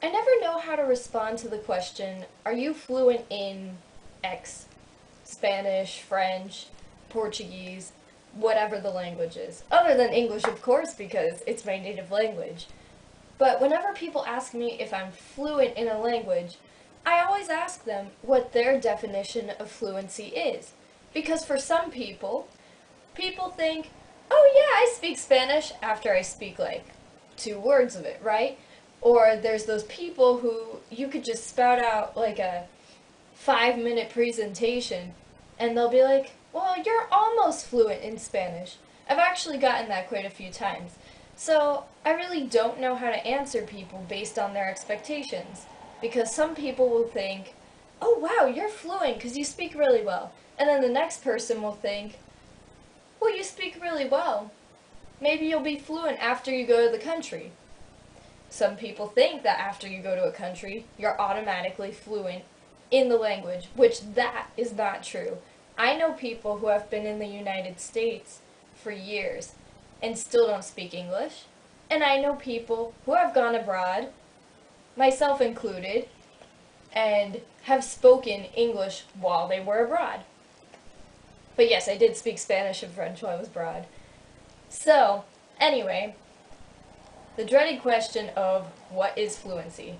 I never know how to respond to the question, are you fluent in X? Spanish, French, Portuguese, whatever the language is. Other than English, of course, because it's my native language. But whenever people ask me if I'm fluent in a language, I always ask them what their definition of fluency is. Because for some people, people think, oh yeah, I speak Spanish after I speak like 2 words of it, right? Or there's those people who you could just spout out like a 5-minute presentation and they'll be like, well, you're almost fluent in Spanish. I've actually gotten that quite a few times. So I really don't know how to answer people based on their expectations. Because some people will think, oh wow, you're fluent because you speak really well. And then the next person will think, well, you speak really well. Maybe you'll be fluent after you go to the country. Some people think that after you go to a country, you're automatically fluent in the language, which that is not true. I know people who have been in the United States for years and still don't speak English. And I know people who have gone abroad, myself included, and have spoken English while they were abroad. But yes, I did speak Spanish and French while I was abroad. So, anyway, the dreaded question of what is fluency?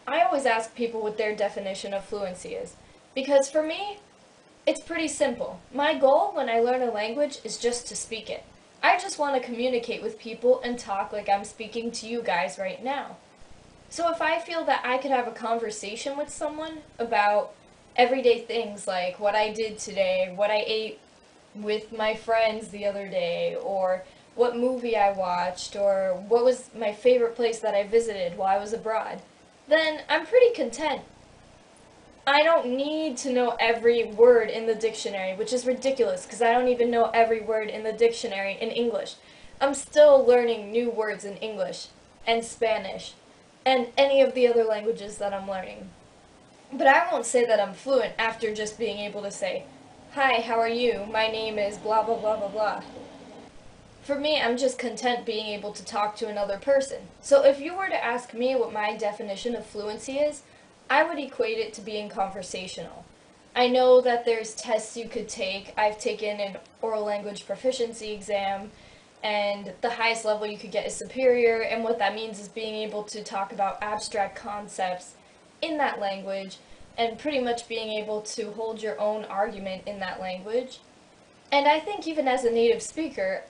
I always ask people what their definition of fluency is. Because for me, it's pretty simple. My goal when I learn a language is just to speak it. I just want to communicate with people and talk like I'm speaking to you guys right now. So if I feel that I could have a conversation with someone about everyday things like what I did today, what I ate with my friends the other day, or what movie I watched, or what was my favorite place that I visited while I was abroad, then I'm pretty content. I don't need to know every word in the dictionary, which is ridiculous because I don't even know every word in the dictionary in English. I'm still learning new words in English and Spanish and any of the other languages that I'm learning. But I won't say that I'm fluent after just being able to say, hi, how are you? My name is blah blah blah blah blah. For me, I'm just content being able to talk to another person. So if you were to ask me what my definition of fluency is, I would equate it to being conversational. I know that there's tests you could take. I've taken an oral language proficiency exam, and the highest level you could get is superior, and what that means is being able to talk about abstract concepts in that language, and pretty much being able to hold your own argument in that language. And I think even as a native speaker,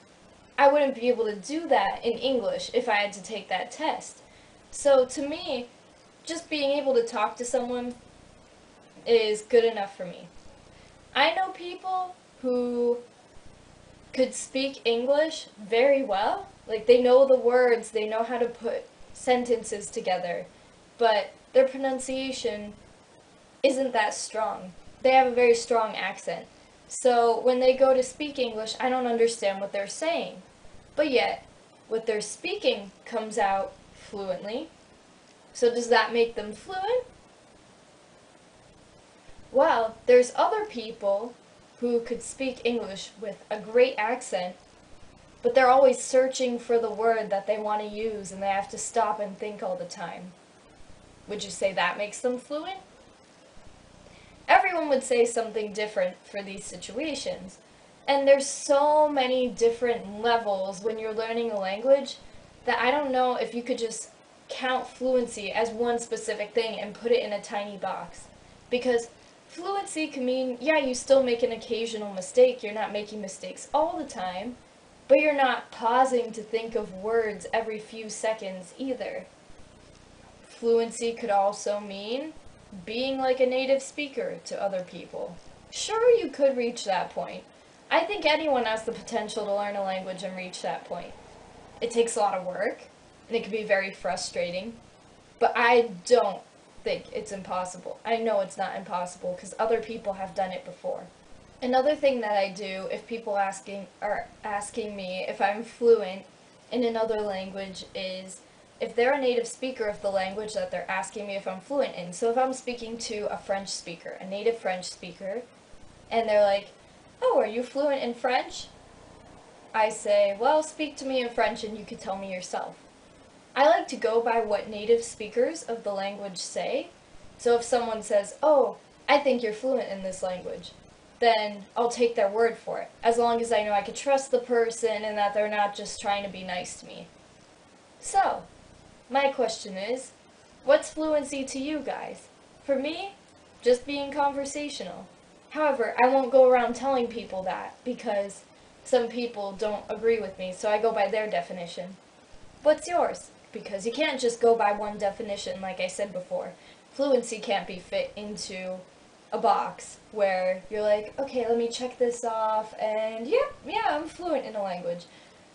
I wouldn't be able to do that in English if I had to take that test. So to me, just being able to talk to someone is good enough for me. I know people who could speak English very well. Like, they know the words, they know how to put sentences together, but their pronunciation isn't that strong. They have a very strong accent. So when they go to speak English, I don't understand what they're saying. But yet, what they're speaking comes out fluently. So does that make them fluent? Well, there's other people who could speak English with a great accent, but they're always searching for the word that they want to use and they have to stop and think all the time. Would you say that makes them fluent? Everyone would say something different for these situations. And there's so many different levels when you're learning a language that I don't know if you could just count fluency as one specific thing and put it in a tiny box. Because fluency can mean, yeah, you still make an occasional mistake, you're not making mistakes all the time, but you're not pausing to think of words every few seconds either. Fluency could also mean being like a native speaker to other people. Sure, you could reach that point. I think anyone has the potential to learn a language and reach that point. It takes a lot of work, and it can be very frustrating, but I don't think it's impossible. I know it's not impossible because other people have done it before. Another thing that I do if people are asking me if I'm fluent in another language is if they're a native speaker of the language that they're asking me if I'm fluent in. So if I'm speaking to a French speaker, a native French speaker, and they're like, oh, are you fluent in French? I say, well, speak to me in French and you can tell me yourself. I like to go by what native speakers of the language say. So if someone says, "Oh, I think you're fluent in this language," then I'll take their word for it, as long as I know I can trust the person and that they're not just trying to be nice to me. So, my question is, what's fluency to you guys? For me, just being conversational. However, I won't go around telling people that because some people don't agree with me, so I go by their definition. What's yours? Because you can't just go by one definition, like I said before. Fluency can't be fit into a box where you're like, okay, let me check this off, and yeah, I'm fluent in a language.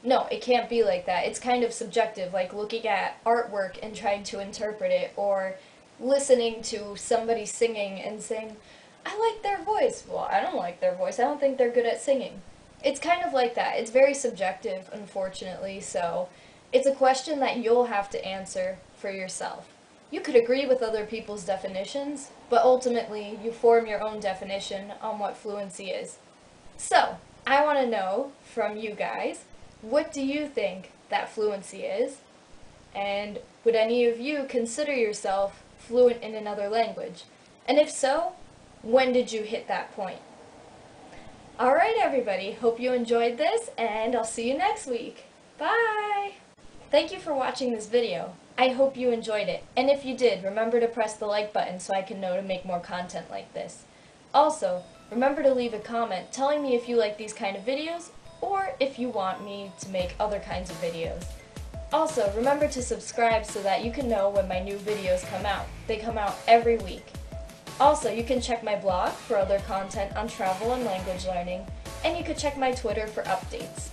No, it can't be like that. It's kind of subjective, like looking at artwork and trying to interpret it, or listening to somebody singing and saying, I like their voice. Well, I don't like their voice. I don't think they're good at singing. It's kind of like that. It's very subjective, unfortunately, so it's a question that you'll have to answer for yourself. You could agree with other people's definitions, but ultimately you form your own definition on what fluency is. So, I want to know from you guys, what do you think that fluency is? And would any of you consider yourself fluent in another language? And if so, when did you hit that point? Alright everybody, hope you enjoyed this, and I'll see you next week. Bye! Thank you for watching this video. I hope you enjoyed it, and if you did, remember to press the like button so I can know to make more content like this. Also, remember to leave a comment telling me if you like these kind of videos, or if you want me to make other kinds of videos. Also, remember to subscribe so that you can know when my new videos come out. They come out every week. Also, you can check my blog for other content on travel and language learning, and you can check my Twitter for updates.